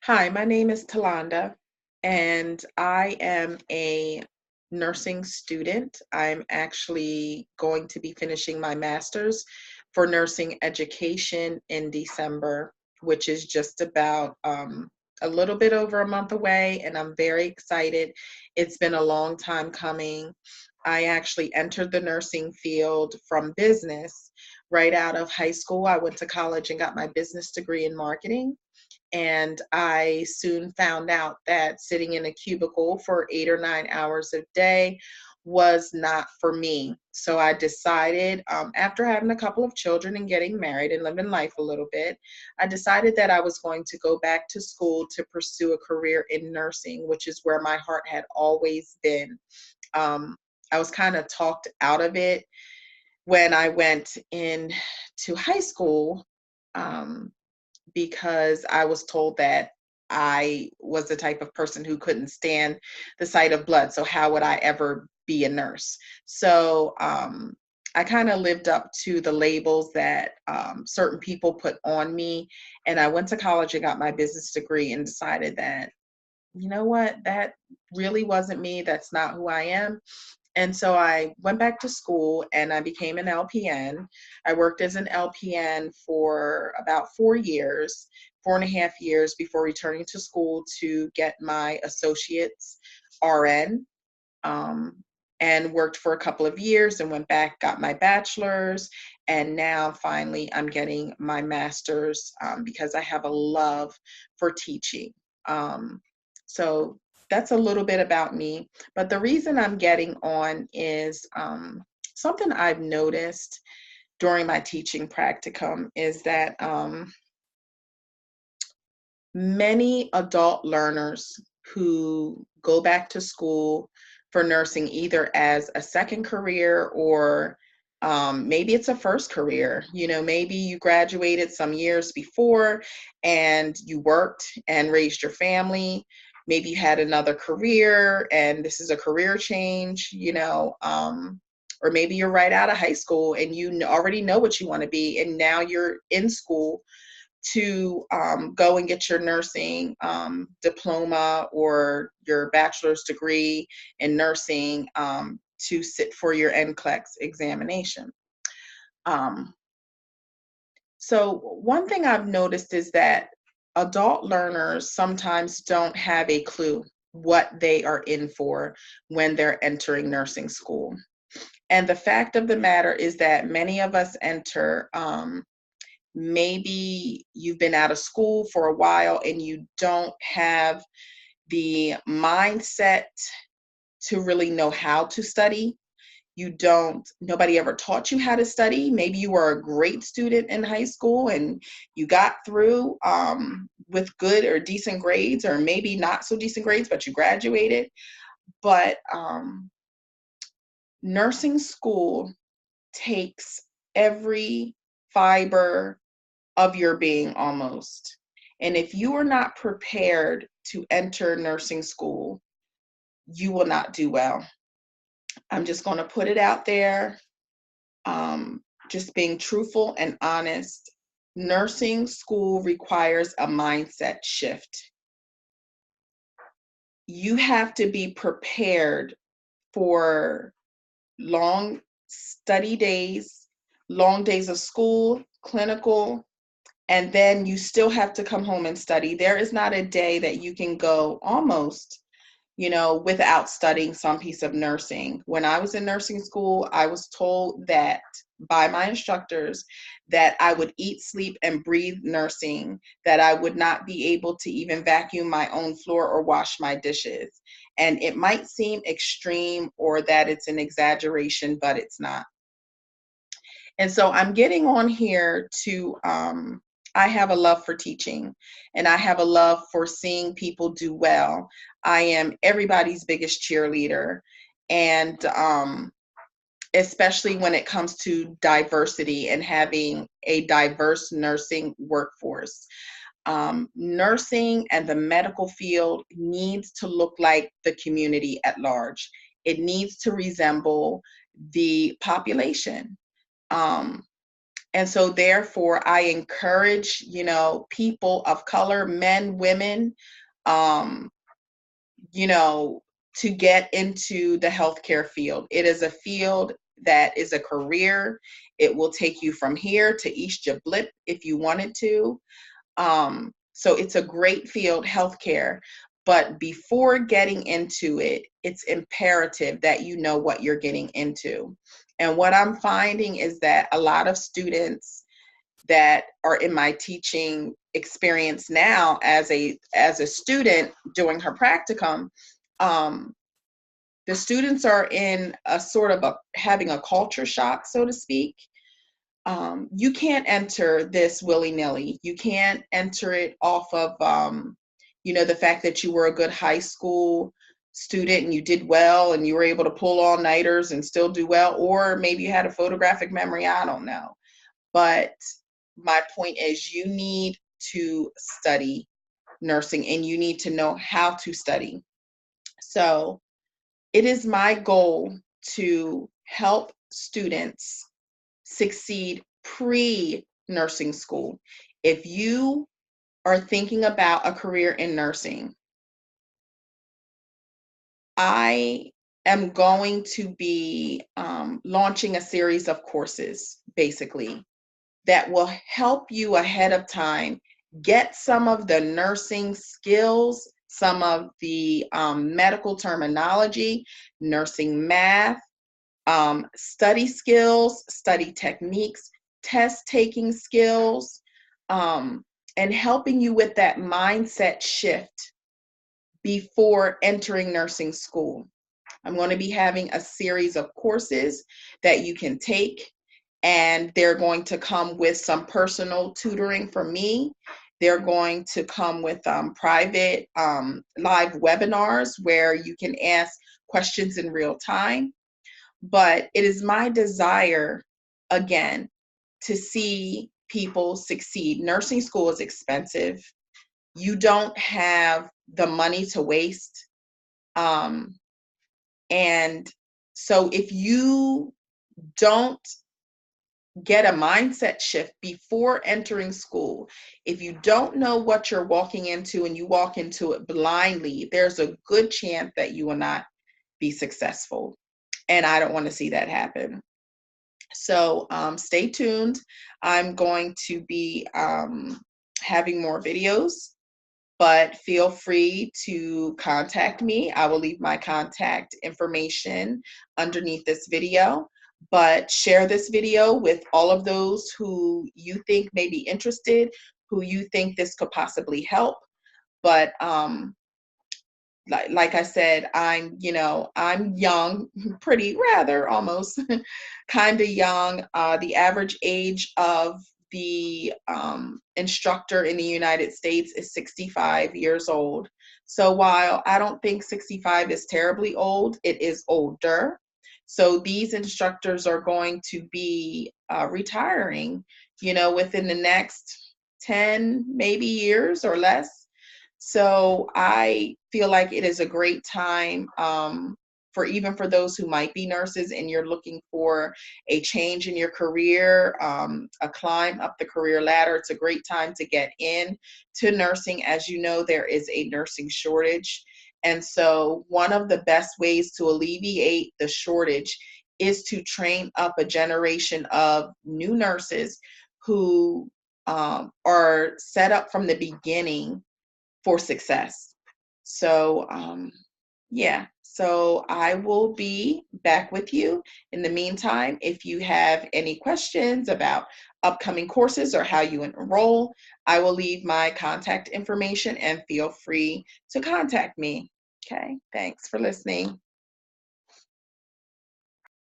Hi, my name is Talonda, and I am a nursing student. I'm actually going to be finishing my master's for nursing education in December, which is just about a little bit over a month away, and I'm very excited. It's been a long time coming. I actually entered the nursing field from business right out of high school. I went to college and got my business degree in marketing. And I soon found out that sitting in a cubicle for 8 or 9 hours a day was not for me. So I decided, after having a couple of children and getting married and living life a little bit, I decided that I was going to go back to school to pursue a career in nursing, which is where my heart had always been. Um, I was kind of talked out of it when I went into high school. Um, because I was told that I was the type of person who couldn't stand the sight of blood. So how would I ever be a nurse? So I kind of lived up to the labels that certain people put on me. And I went to college and got my business degree and decided that, you know what, that really wasn't me. That's not who I am. And so I went back to school and I became an LPN. I worked as an LPN for about 4 years, 4.5 years before returning to school to get my associate's RN. Um, and worked for a couple of years and went back, got my bachelor's, and now finally I'm getting my master's because I have a love for teaching. Um, so that's a little bit about me. But the reason I'm getting on is something I've noticed during my teaching practicum is that many adult learners who go back to school for nursing either as a second career or maybe it's a first career. You know, maybe you graduated some years before and you worked and raised your family. Maybe you had another career and this is a career change, or maybe you're right out of high school and already know what you want to be, and now you're in school to go and get your nursing diploma or your bachelor's degree in nursing to sit for your NCLEX examination. Um, so one thing I've noticed is that adult learners sometimes don't have a clue what they are in for when they're entering nursing school. And the fact of the matter is that many of us enter maybe you've been out of school for a while and you don't have the mindset to really know how to study. Nobody ever taught you how to study. Maybe you were a great student in high school and you got through with good or decent grades, or maybe not so decent grades, but you graduated. But nursing school takes every fiber of your being almost. And if you are not prepared to enter nursing school, you will not do well. I'm just going to put it out there, just being truthful and honest. Nursing school requires a mindset shift. You have to be prepared for long study days, long days of school, clinical, and then you still have to come home and study. There is not a day that you can go almost, without studying some piece of nursing. When I was in nursing school, I was told that by my instructors that I would eat, sleep, and breathe nursing, that I would not be able to even vacuum my own floor or wash my dishes. And it might seem extreme or that it's an exaggeration, but it's not. And so I'm getting on here to, I have a love for teaching and I have a love for seeing people do well. I am everybody's biggest cheerleader. And especially when it comes to diversity and having a diverse nursing workforce. Nursing and the medical field needs to look like the community at large. It needs to resemble the population. Um, And so therefore, I encourage, people of color, men, women, um, you know, to get into the healthcare field. It is a field that is a career. It will take you from here to East Jablip if you wanted to. So it's a great field, healthcare. But before getting into it, it's imperative that you know what you're getting into. And what I'm finding is that a lot of students that are in my teaching experience now as a student doing her practicum, um, the students are in a sort of having a culture shock, so to speak. You can't enter this willy-nilly. You can't enter it off of, the fact that you were a good high school student and you did well and you were able to pull all-nighters and still do well, or maybe you had a photographic memory, I don't know. But my point is you need to study nursing and you need to know how to study. So it is my goal to help students succeed pre-nursing school. If you are thinking about a career in nursing, I am going to be launching a series of courses, basically, that will help you ahead of time get some of the nursing skills, some of the medical terminology, nursing math, study skills, study techniques, test taking skills, and helping you with that mindset shift before entering nursing school. I'm going to be having a series of courses that you can take, and they're going to come with some personal tutoring from me. They're going to come with private live webinars where you can ask questions in real time. But it is my desire, again, to see people succeed. Nursing school is expensive. You don't have the money to waste. And so if you don't get a mindset shift before entering school, if you don't know what you're walking into and you walk into it blindly, there's a good chance that you will not be successful. And I don't want to see that happen. So stay tuned. I'm going to be having more videos, but feel free to contact me. I will leave my contact information underneath this video, but share this video with all of those who you think may be interested, who you think this could possibly help. But like I said, I'm young, pretty rather almost kind of young. The average age of the instructor in the United States is 65 years old. So while I don't think 65 is terribly old, it is older. So these instructors are going to be retiring, within the next 10 maybe years or less. So I feel like it is a great time for those who might be nurses and you're looking for a change in your career, a climb up the career ladder. It's a great time to get in to nursing. As you know, there is a nursing shortage. And so one of the best ways to alleviate the shortage is to train up a generation of new nurses who are set up from the beginning for success. So, yeah, so I will be back with you. In the meantime, if you have any questions about upcoming courses or how you enroll, I will leave my contact information and feel free to contact me. Okay, thanks for listening.